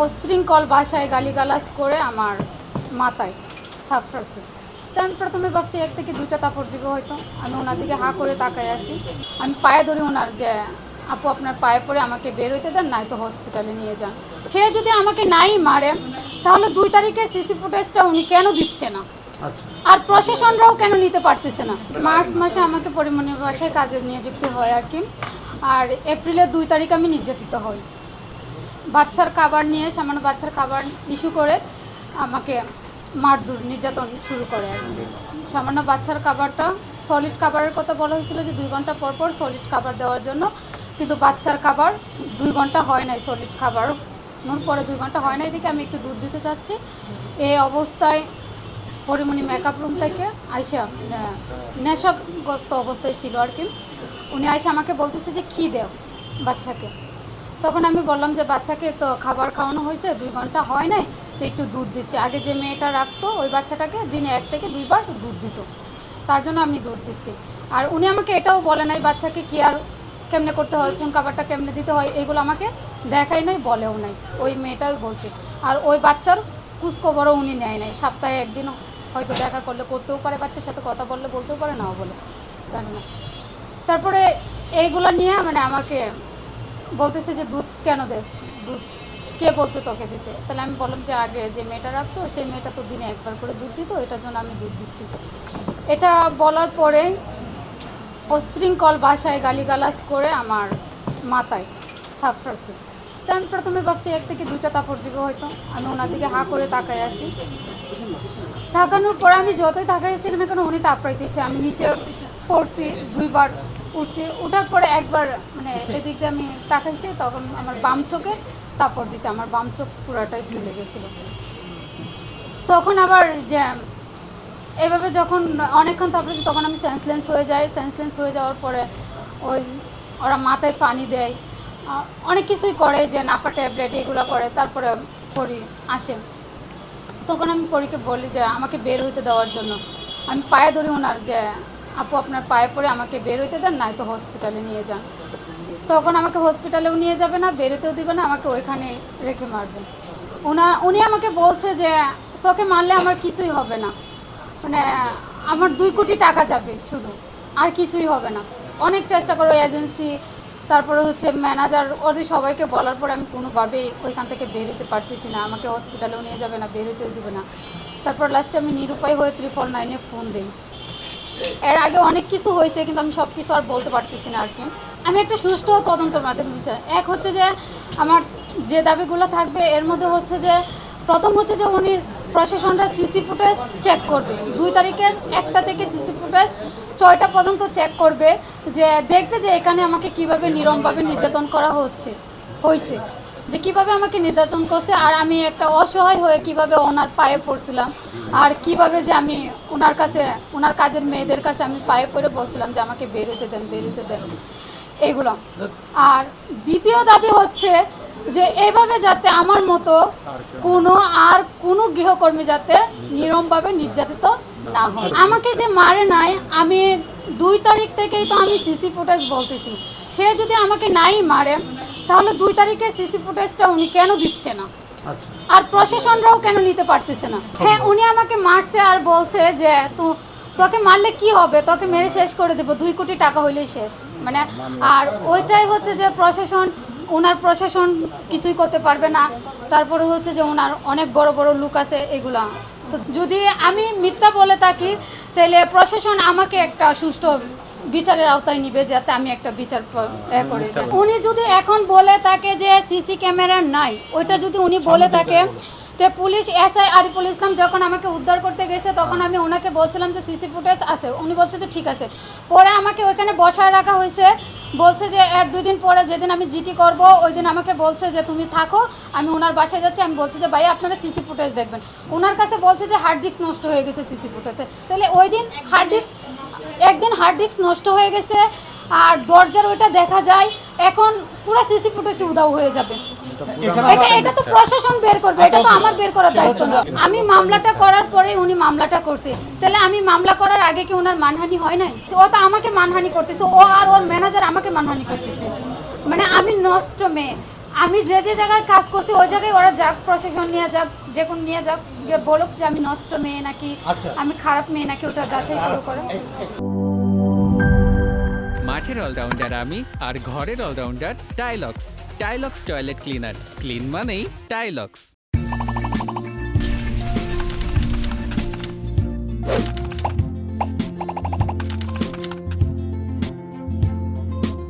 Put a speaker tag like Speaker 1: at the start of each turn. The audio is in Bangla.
Speaker 1: অশৃঙ্খল ভাষায় গালিগালাজ করে আমার মাথায় থাপড়াচ্ছে। তো আমি প্রথমে ভাবছি 1 থেকে 2টা থাপড় দিব হয়তো। আমি ওনার দিকে হাঁ করে তাকাই আছি। আমি পায়ে ধরি ওনার যে আপু আপনার পায়ে পড়ে আমাকে বের হইতে দেন, নাই তো হসপিটালে নিয়ে যান। সে যদি আমাকে নাই মারে তাহলে 2 তারিখে সিসি ফুটেজটা উনি কেন দিচ্ছে না, আর প্রশাসনরাও কেন নিতে পারতেছে না। মার্চ মাসে আমাকে পরিমণি বাসায় কাজে নিযুক্ত হয় আর কি, আর এপ্রিলের 2 তারিখ আমি নির্যাতিত হই। বাচ্চার খাবার নিয়ে সামান্য বাচ্চার খাবার ইস্যু করে আমাকে মারধর নির্যাতন শুরু করে আর কি। সামান্য বাচ্চার খাবারটা সলিড খাবারের কথা বলা হয়েছিল যে 2 ঘন্টা পর পর সলিড খাবার দেওয়ার জন্য, কিন্তু বাচ্চার খাবার 2 ঘন্টা হয় নাই, সলিড খাবার পরে 2 ঘন্টা হয় নাই দেখে আমি একটু দুধ দিতে চাচ্ছি। এই অবস্থায় পরিমণি মেকআপ রুম থেকে আয়সা নেশাগ্রস্ত অবস্থায় ছিল আর কি, উনি আয়সা আমাকে বলতেছে যে কী দেও বাচ্চাকে। তখন আমি বললাম যে বাচ্চাকে তো খাবার খাওয়ানো হয়েছে, 2 ঘন্টা হয় নাই, তো একটু দুধ দিচ্ছে। আগে যে মেয়েটা রাখতো ওই বাচ্চাটাকে দিনে 1 থেকে 2 বার দুধ দিত, তার জন্য আমি দুধ দিচ্ছি। আর উনি আমাকে এটাও বলে নাই বাচ্চাকে কি আর কেমনে করতে হয়, কোন খাবারটা কেমনে দিতে হয়, এগুলো আমাকে দেখাই নাই, বলেও নাই, ওই মেয়েটাই বলছে। আর ওই বাচ্চার খোঁজখবরও উনি নেয় নাই, সপ্তাহে 1 দিন হয়তো দেখা করলে করতেও পারে, বাচ্চার সাথে কথা বললে বলতেও পারে, নাও বলে জানি না। তারপরে এইগুলো নিয়ে মানে আমাকে বলতেছে যে দুধ কেন দেস, দুধ কে বলছে তোকে দিতে। তাহলে আমি বললাম যে আগে যে মেয়েটা রাখতো সেই মেয়েটা তো দিনে 1 বার করে দুধ দিত, এটার জন্য আমি দুধ দিচ্ছি। এটা বলার পরে অশৃঙ্খল ভাষায় গালিগালাজ করে আমার মাথায় থাপড়াচ্ছে। তো আমি প্রথমে ভাবছি 1 থেকে 2টা থাপড় দিব হয়তো। আমি ওনার দিকে হাঁ করে তাকাই আছি। তাকানোর পরে আমি যতই তাকাইছি না কেন উনি থাপড়াইতেছে। আমি নিচে পড়ছি, 2 বার উঠছি, ওঠার পরে একবার মানে এদিক দিয়ে আমি তাকাইছি, তখন আমার বাম চোখে থাপড় দিচ্ছে, আমার বাম চোখ পুরাটাই ফুলে গেছিলো। তখন আবার যে এভাবে যখন অনেকক্ষণ থাপড়েছি তখন আমি সেন্সলেন্স হয়ে যাই। সেন্সলেন্স হয়ে যাওয়ার পরে ওই ওরা মাথায় পানি দেয়, অনেক কিছুই করে, যে নাপা ট্যাবলেট এগুলো করে। তারপরে পরি আসে, তখন আমি পরীকে বলি যে আমাকে বের হইতে দেওয়ার জন্য। আমি পায়ে ধরি ওনার যে আপু আপনার পায়ে পড়ে আমাকে বের হইতে দেন, নাই তো হসপিটালে নিয়ে যান। তখন আমাকে হসপিটালেও নিয়ে যাবে না, বেরোতেও দিবে না, আমাকে ওইখানে রেখে মারবে। উনি আমাকে বলছে যে তোকে মারলে আমার কিছুই হবে না, মানে আমার 2 কোটি টাকা যাবে শুধু, আর কিছুই হবে না। অনেক চেষ্টা করো এজেন্সি, তারপরে হচ্ছে ম্যানেজার, ওদের সবাইকে বলার পরে আমি কোনোভাবেই ওইখান থেকে বের হতে পারতেছি না। আমাকে হসপিটালেও নিয়ে যাবে না, বের হতেও দেবে না। তারপর লাস্টে আমি নিরুপায় হয়ে 999-এ ফোন দিই। এর আগে অনেক কিছু হয়েছে, কিন্তু আমি সব কিছু আর বলতে পারতেছি না আর কি। আমি একটা সুষ্ঠু তদন্তের মাধ্যমে চাই। এক হচ্ছে যে আমার যে দাবিগুলো থাকবে এর মধ্যে হচ্ছে যে প্রথম হচ্ছে যে উনি প্রশাসনরা সিসি ফুটেজ চেক করবে। 2 তারিখের 1টা থেকে সিসি ফুটেজ 6টা পর্যন্ত চেক করবে, যে দেখবে যে এখানে আমাকে কিভাবে নিরমভাবে নির্যাতন করা হয়েছে, যে কিভাবে আমাকে নির্যাতন করছে, আর আমি একটা অসহায় হয়ে কিভাবে ওনার পায়ে পড়ছিলাম, আর কিভাবে যে আমি ওনার কাছে, ওনার কাজের মেয়েদের কাছে আমি পায়ে পড়ে বলছিলাম যে আমাকে বের হতে দেন, বের হতে দেন, এগুলো। আর দ্বিতীয় দাবি হচ্ছে যে এইভাবে যাতে আমার মতো কোনো গৃহকর্মী যাতে নিরমভাবে নির্যাতিত না হয়। আমাকে যে মারে নাই, আমি 2 তারিখ থেকেই তো আমি সিসি ফুটেজ বলতেছি। সে যদি আমাকে নাই মারে তাহলে 2 তারিখে সিসি ফুটেজটা উনি কেন দিচ্ছে না, আর প্রশাসনরাও কেন নিতে পারতেছে না। হ্যাঁ, উনি আমাকে মারছে আর বলছে যে তোকে মারলে কি হবে, তোকে মেরে শেষ করে দেবো, 2 কোটি টাকা হইলেই শেষ, মানে। আর ওইটাই হচ্ছে যে ওনার প্রশাসন কিছুই করতে পারবে না। তারপরে হচ্ছে যে ওনার অনেক বড় বড় লোক আছে, এগুলা। তো যদি আমি মিথ্যা বলে থাকি তাহলে প্রশাসন আমাকে একটা সুষ্ঠু বিচারের আওতায় নিবে, যাতে আমি একটা বিচার করে। উনি যদি এখন বলে থাকে যে সিসি ক্যামেরা নাই, ওইটা যদি উনি বলে থাকে, তো পুলিশ এসআই আরিফুল ইসলাম যখন আমাকে উদ্ধার করতে গেছে তখন আমি ওনাকে বলছিলাম যে সিসি ফুটেজ আছে, উনি বলছে যে ঠিক আছে। পরে আমাকে ওইখানে বসায় রাখা হয়েছে, বলছে যে এর 2 দিন পরে যেদিন আমি জিটি করব ওই দিন আমাকে বলছে যে তুমি থাকো, আমি ওনার বাসায় যাচ্ছি। আমি বলছি যে ভাই আপনারা সিসি ফুটেজ দেখবেন। ওনার কাছে বলছে যে হার্ড ডিস্ক নষ্ট হয়ে গেছে সিসি ফুটেজে। তাহলে ওই দিন একদিন হার্ড ডিস্ক নষ্ট হয়ে গেছে, আর দরজার ওইটা দেখা যায়, এখন পুরো সিসি ফুটেজ উধাও হয়ে যাবে। এটা তো প্রশাসন বের করবে, এটা তো আমার বের করার দায়িত্ব না। আমি মামলাটা করার পরে উনি মামলাটা করছে, তাহলে আমি মামলা করার আগে কি ওনার মানহানি হয় নাই? ও তো আমাকে মানহানি করতেছে, ও আর ওর ম্যানেজার আমাকে মানহানি করতেছে। মানে আমি নষ্ট মেয়ে, আমি যে যে জায়গায় কাজ করছি ওই জায়গায় ওরা যাক, প্রশাসন নিয়ে যাক, যে কোন নিয়ে যাক, গিয়ে বলুক যে আমি নষ্ট মেয়ে নাকি
Speaker 2: আচ্ছা।
Speaker 1: আমি খারাপ মেয়ে নাকি, ওটা যাচাই করে।
Speaker 3: মাঠের অলরাউন্ডার আমি, আর ঘরের all-rounder Tylox. Tylox toilet cleaner, clean মানেই টাইলক্স।